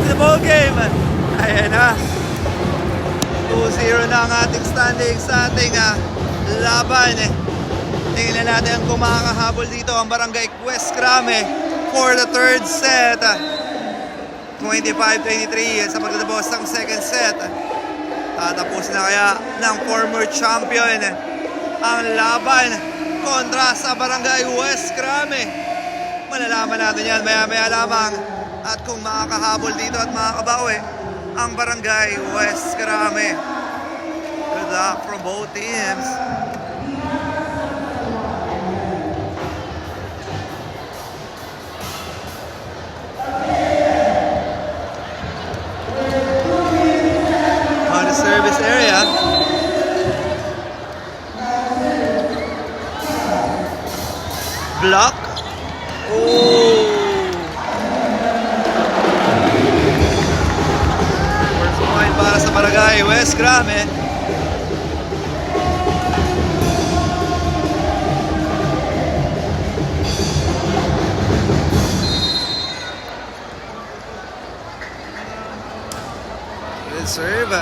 the ball game. Ayan na. 2-0 na ang ating standing sa ating laban. Tingnan natin kung makakahabol dito ang Barangay West Crame for the third set. 25-23 sa pagtatapos ng second set. Tatapos na kaya ng former champion ang laban kontra sa Barangay West Crame. Malalaman natin yan maya-maya lamang at kung makakahabol dito at makakabawi ang Barangay West Crame. Good luck from both teams. On the service area, block. Oh, first point para sa Barangay West Crame. Good serve.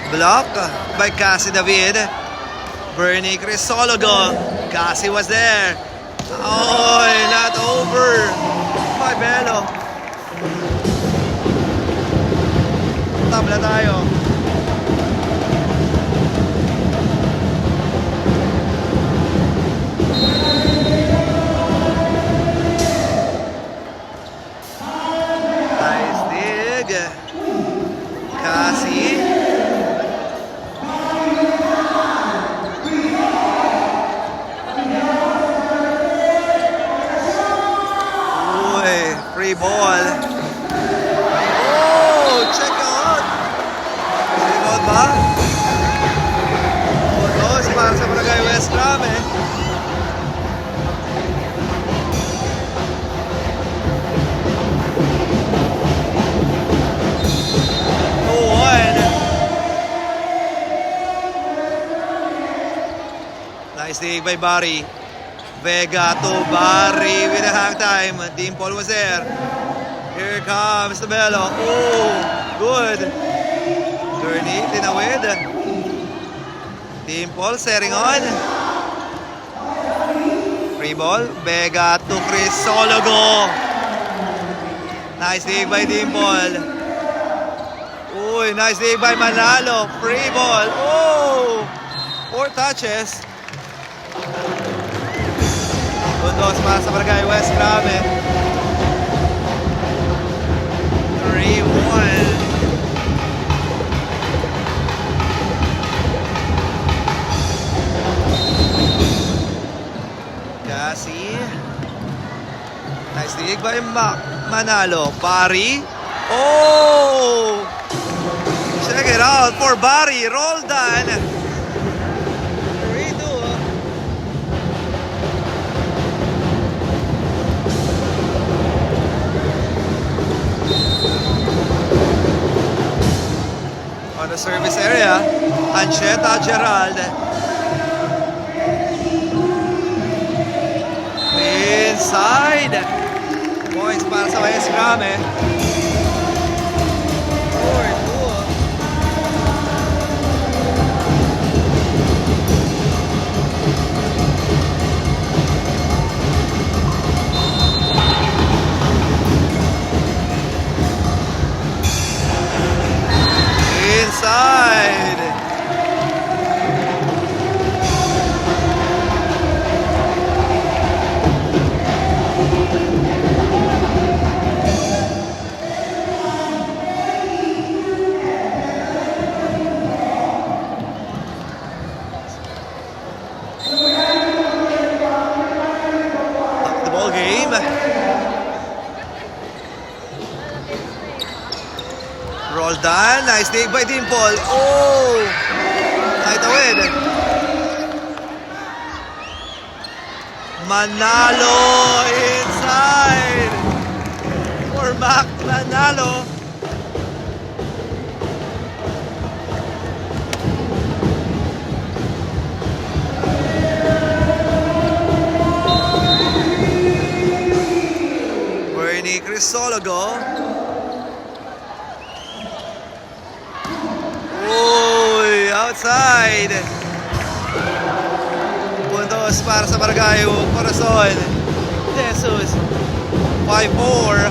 Block by Cassie David. Bernie Crisologo. Cassie was there. Oh, not over by Belo. Tabla tayo. Nice dig. Cassie. Free ball. Oh, check out. Check out ba? Photos para sa Barangay West Crame. Nice dig by Barry. Vega to Barry with a hang time. Dimple was there. Here comes the Bello. Oh, good. Gurney, tinawid. Dimple setting on. Free ball. Vega to Crisologo. Nice dig by Dimple. Uy, nice dig by Manalo. Free ball. Oh, 4 touches. Puntos para sa Barangay West Crame. 3-1. Cassie. Nice dig by Manalo. Barry. Oh! Check it out for Barry. Roldan. On the service area, Ancheta Gerald. Inside. Points para sa West Crame. 4-2. Inside. Up the ball game. Roldan, nice dig by Dimple. Oh! Kahit awid. Manalo inside. For Mac Manalo. Bernie Crisologo. outside. Puntos para sa Barangay Corazon de Jesus. 5-4.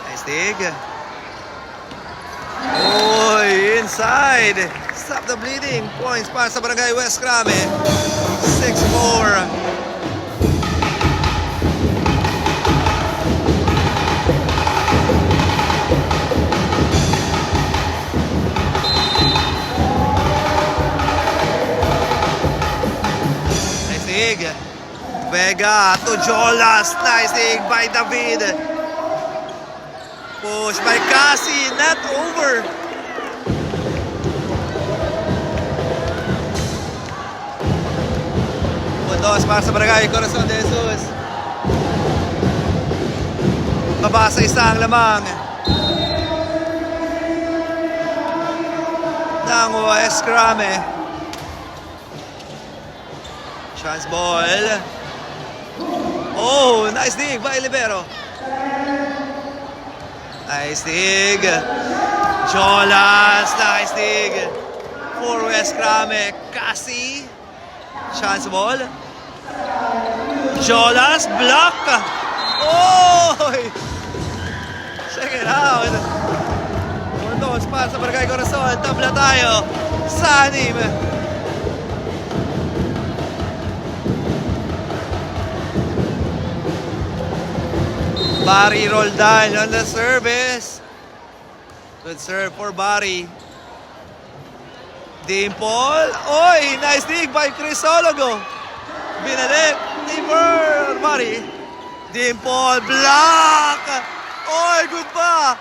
Nice dig. Oy, inside. Stop the bleeding. Points para sa Barangay West Crame. 6-4. Nice dig. Vega to Jolas. Nice dig by David. Push by Cassie, not over. Puntos para sa Barangay Corazon de Jesus. Baba sa isang lamang ng West Crame. Chance ball. Oh, nice dig by Libero. Nice dig. Jolas, nice dig. For West Crame, Cassie. Chance ball. Jolas, block. Oh! Check it out. Puntos para sa Barangay Corazon. Tabla tayo sa 6. Barry Roldan on the service. Good serve for Barry. Dimple. Oy, nice dig by Crisologo. Binalik ni Barry. Dimple, block. Oy, good pa.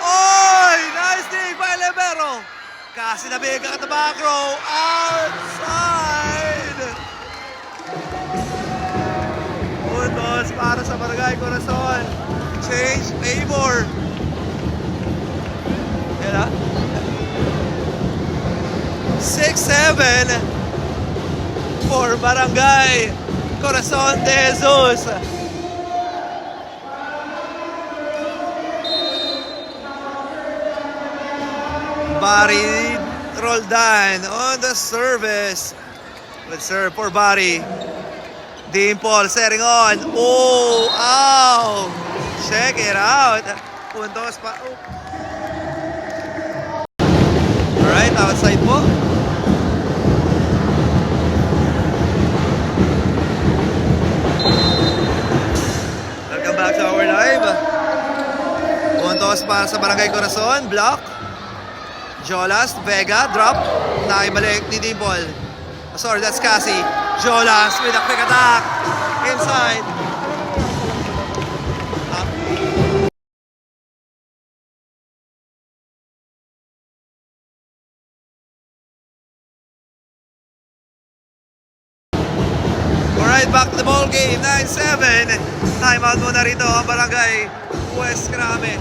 Oy, nice dig by Libero. Kasi nabiga at the back row. Outside. Puntos para sa Barangay Corazon. Change favor. Yan ha. 6-7 for Barangay Corazon de Jesus. Barry Roldan on the service. Good serve for Barry. Dimple setting on. Oh, ow. Check it out. Puntos pa. Oh. Alright, outside po. Welcome back to our live. Puntos para sa Barangay Corazon. Block. Jolas, Vega, drop. Naibalik ni Dimple. Oh, sorry, that's Cassie. Jolas with a quick attack. Inside. Up. Alright, back to the ball game. 9-7. Timeout muna rito ang Barangay West Crame.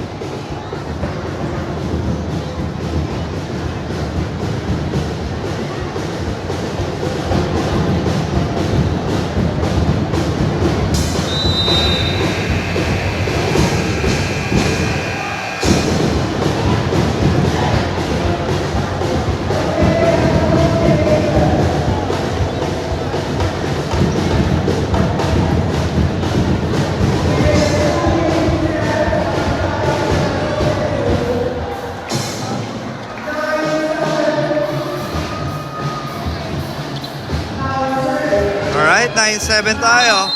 Alright, 9-7 tayo.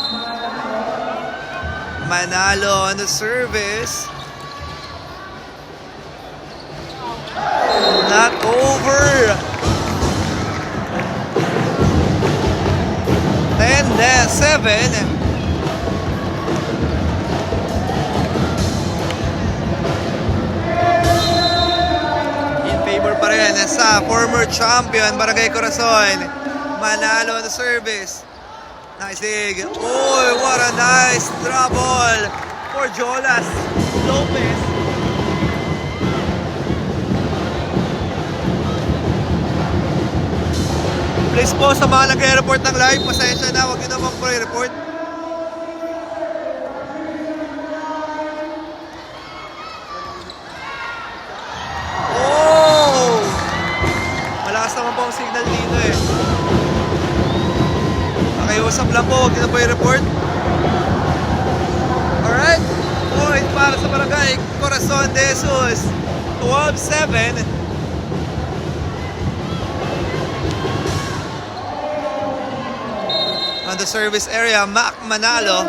Manalo on the service. Not over. 10-7. In favor pa rin sa former champion Barangay Corazon. Manalo on the service. Nice dig. Oh, what a nice drop ball for Jolas Lopez. Please po sa mga nag-report ng live, pasensya na, huwag nyo naman pre-report. naman po ang signal dito eh. Pakiusap lang po, huwag nyo na po i-report. Alright, point para sa Barangay Corazon de Jesus. 12-7. On the service area, Mac Manalo.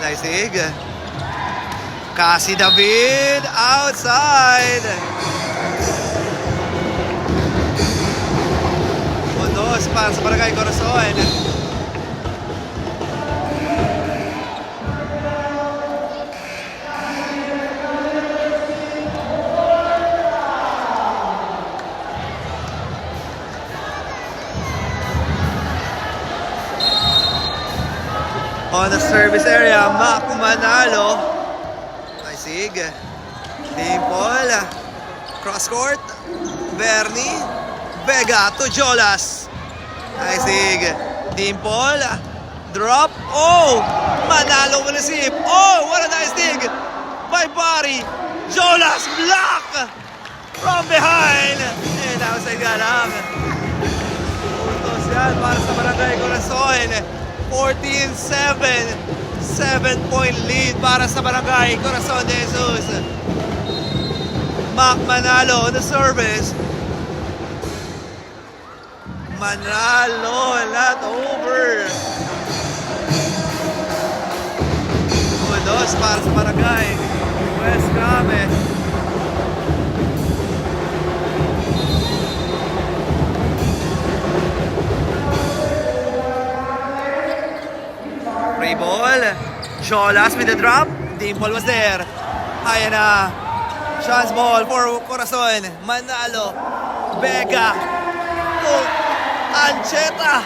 Nice dig. Cassie David outside. Mundos para sa Barangay Corazon. On the service area, Mac Manalo. Nice sig. Dimple. Cross court. Bernie. Vega to Jolas. Nice sig. Dimple. Drop. Oh! Manalo will receive. Oh! What a nice dig. By body. Jolas block. From behind. And outside nga lang. Puntos yan para sa Barangay Corazon. 14-7. 7-point lead para sa Barangay Corazon de Jesus. Mac Manalo on the service. Manalo, not over. Mundos para sa Barangay West Grame. Free ball. Jolas with the drop. Dimple was there. Ayan na. Chance ball for Corazon. Manalo. Vega. Oh, Ancheta.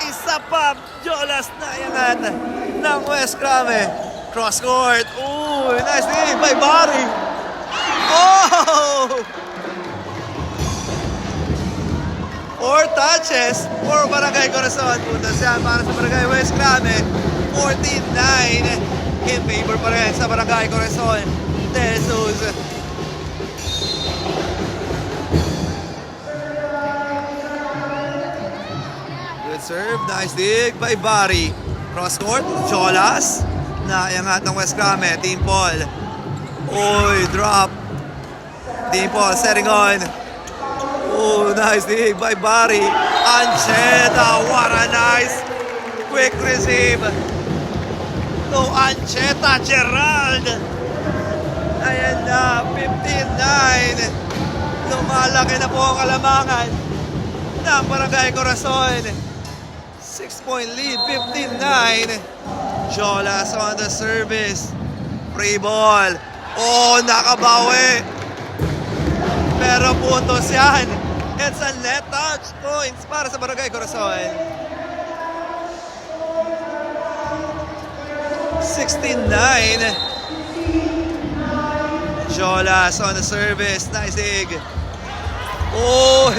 Isa pa. Jolas na iangat ng West Grame. Cross court. Ooh, nice dig by Barry. Oh! 4 touches for Barangay Corazon. Puntos yan para sa Barangay West Grame. 14-9 in favor pa rin sa Barangay Corazon de Jesus. Good serve, nice dig by Barry. Cross court, Jolas. Naiangat ng West Grame, Team Paul. Uy, drop. Team Paul setting on. Oh, nice dig by Barry. Ancheta, what a nice quick receive. To Ancheta Gerald. Ayan na, 15-9. Lumalaki na po ang kalamangan ng Barangay Corazon. 6-point lead, 15-9. Jolas on the service. Free ball. Oh, nakabawi. Pero puntos yan. It's a net touch points para sa Barangay Corazon. 16-9. Jolas on the service. Nice dig. Oh!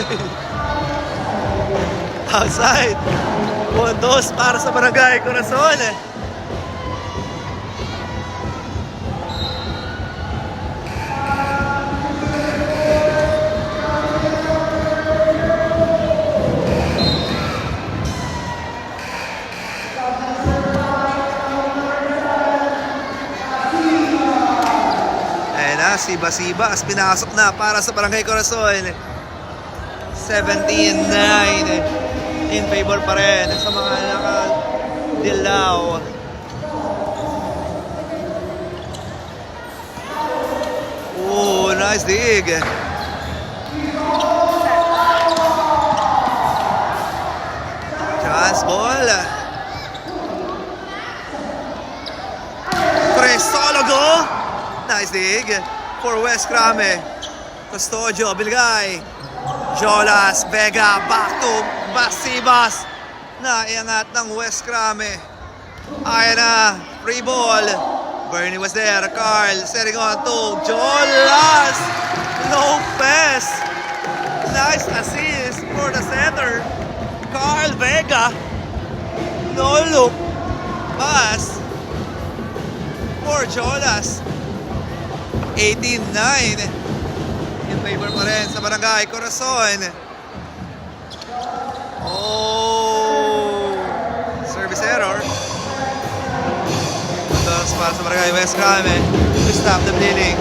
Outside. Puntos para sa Barangay Corazon. Sibas pinasok na para sa Barangay Corazon. 17-9 in favor pa rin sa mga nakadilaw. Oh, nice dig. Chance ball. Crisologo. Nice dig for West Grame. Custodio, Bilgay. Jolas, Vega, back to Basibas. Naiangat ng West Grame. Ayan na, free ball. Bernie was there, Carl setting on to Jolas. Lopez. Nice assist for the center. Carl Vega. No look pass for Jolas. 18-9. In favor pa rin sa Barangay Corazon. Oh, service error. Dos para sa Barangay West Grame to stop the bleeding.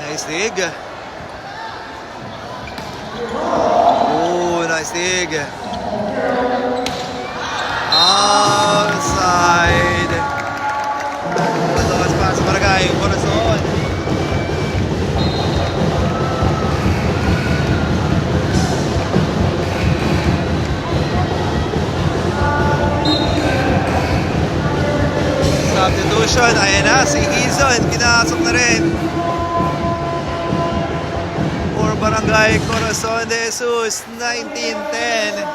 Nice dig. Oh, nice dig. Outside. Dos para sa Barangay Corazon. Substitution, ayan na, si Izon, pinasok na rin. For Barangay Corazon de Jesus, 19-10.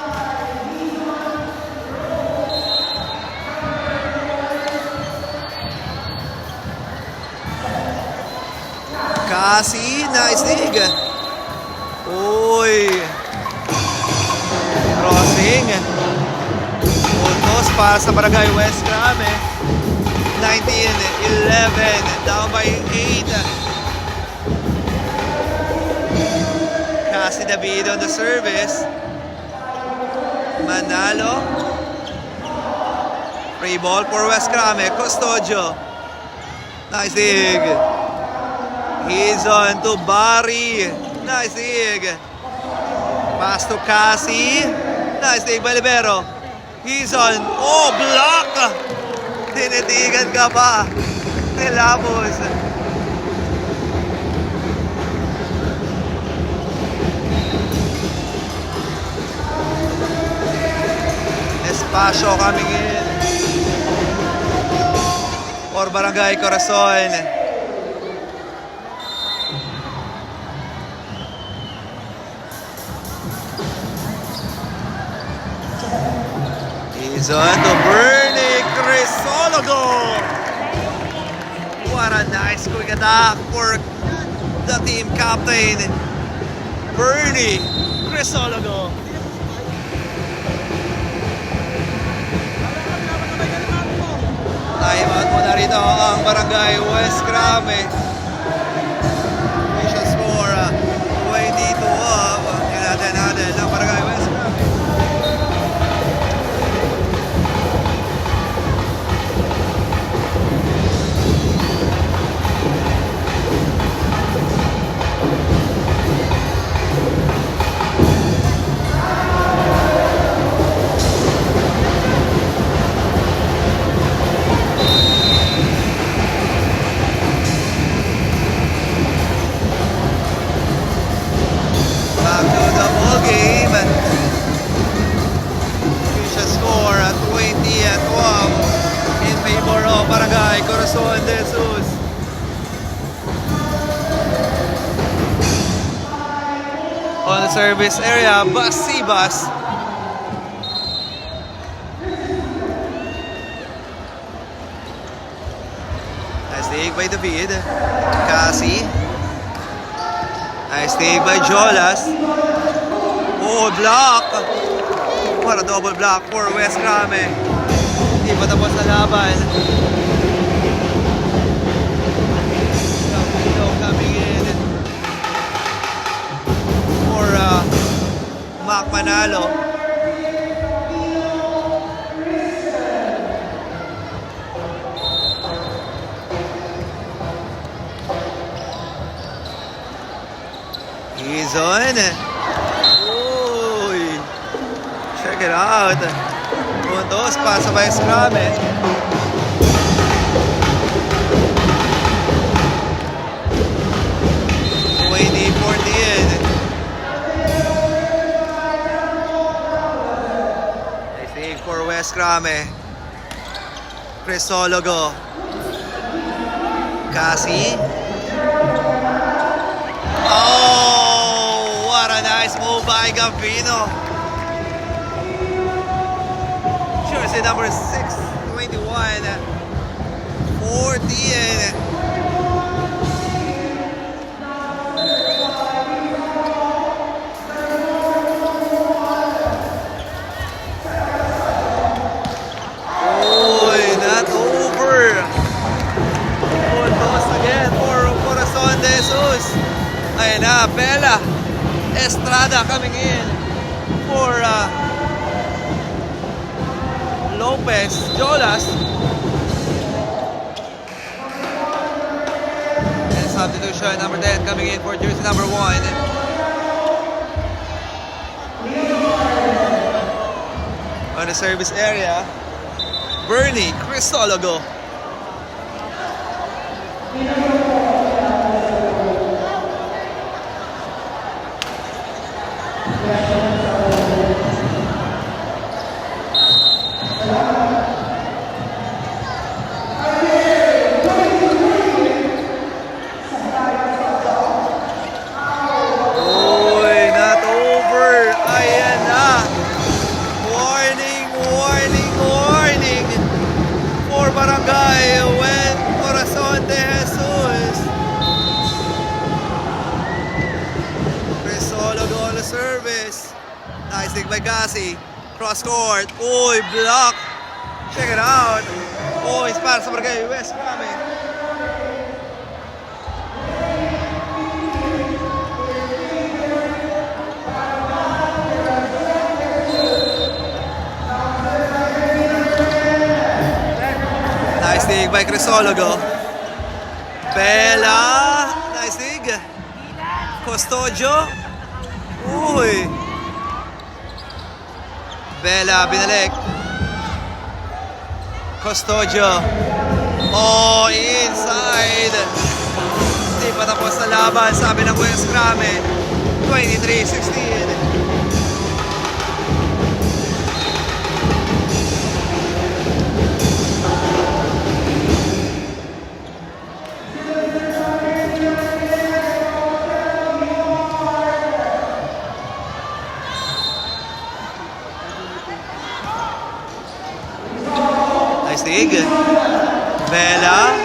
Kasi, nice dig. Uy. Crossing. Puntos para sa Barangay West Grame. 19-11, down by 8. Kasi David on the service. Manalo. Free ball for West Grame. Custodio. Nice dig. He's on to Barry. Nice dig. Pass to Kasi. Nice dig by Libero. He's on. Oh, block! Tinitigan ka pa. Nilabos. Espacio coming in. For Barangay Corazon. He's on to Bernie Crisologo. What a nice quick attack for the team captain, Bernie Crisologo. Time out muna rito ang Barangay West Grame. Official score 22 of natin ng Barangay West Grame. Barangay Corazon de Jesus. On the service area, Basibas. Nice dig by David. Kasi. Nice dig by Jolas. Oh, block. What a double block for West Grame. Hindi pa tapos na laban. Coming in for Mac Manalo. He's on. Uy. Check it out. Puntos pa sa West Grame. For West Grame. Crisologo. Kasi. Oh, what a nice move by Gavino. Jersey number 621. 14. Estrada coming in for Lopez Jolas. And substitution number 10 coming in for jersey number 1. On the service area, Bernie Cristologo. Service. Nice dig by Gassi. Cross court. Uy, block. Check it out. Uy, para sa Barangay West Grame. Nice dig by Crisologo. Bella. Nice dig. Custodio. Uy! Bella, binalik. Custodio. Oh, inside. Hindi pa tapos na laban, sabi ng West Grame. 23-16. Nice dig. Bella.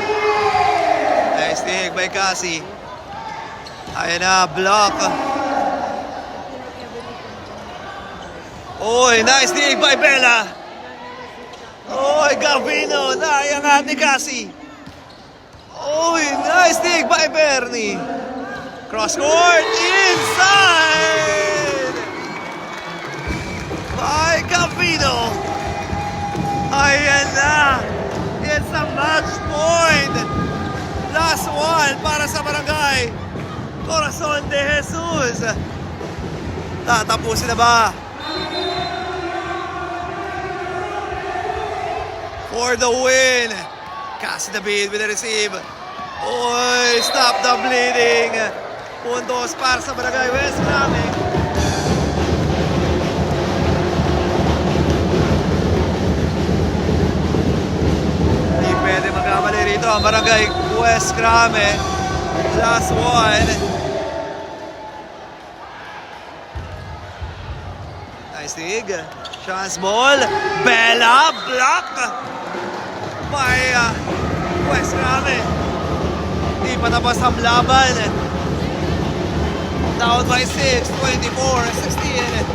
Nice dig by Cassie. Ayan na, block. Uy, nice dig by Bella. Uy, Gavino. Naiangat ni Cassie. Uy, nice dig by Bernie. Cross court. Inside. By Gavino. Ayan na. It's a match point. Last one para sa Barangay Corazon de Jesus. Tatapusin na ba? For the win. Cassie David with the receive. Oy, stop the bleeding. Puntos para sa Barangay West Grame. Pwede magkamali rito ang Barangay West Grame. Last one. Nice dig. Chance ball. Bella block by West Grame. Di pa tapos ang laban. Down by 6. 24-16.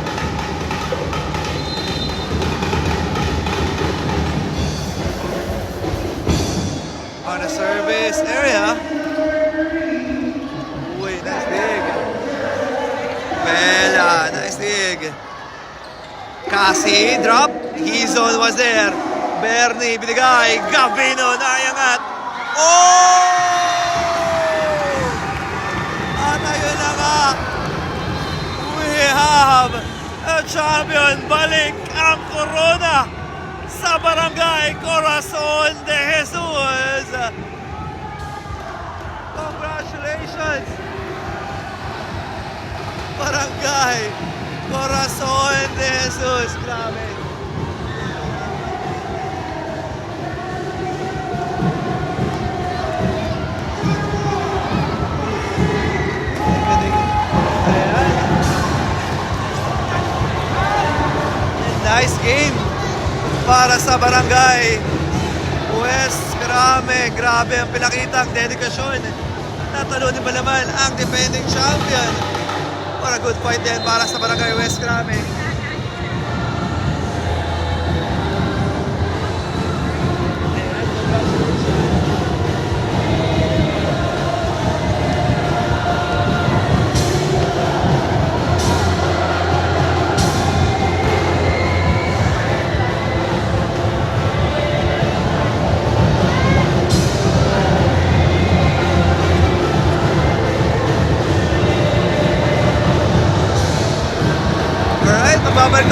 On the service area. Uy, nice dig. Bella, nice dig. Cassie, drop. Hizon was there. Bernie, binigay. Gavino, naiangat. Oh! At ayun na nga. We have a champion. Balik ang corona sa Barangay Corazon de Jesus. Congratulations, Barangay Corazon de Jesus. Grabe. Nice game para sa Barangay West Grame. Grabe ang pinakitang dedikasyon. Natalunin ba naman ang defending champion? For a good fight din para sa Barangay West Grame.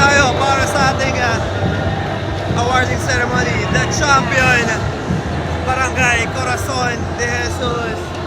tayo para sa ating awarding ceremony. The champion, Barangay Corazon de Jesus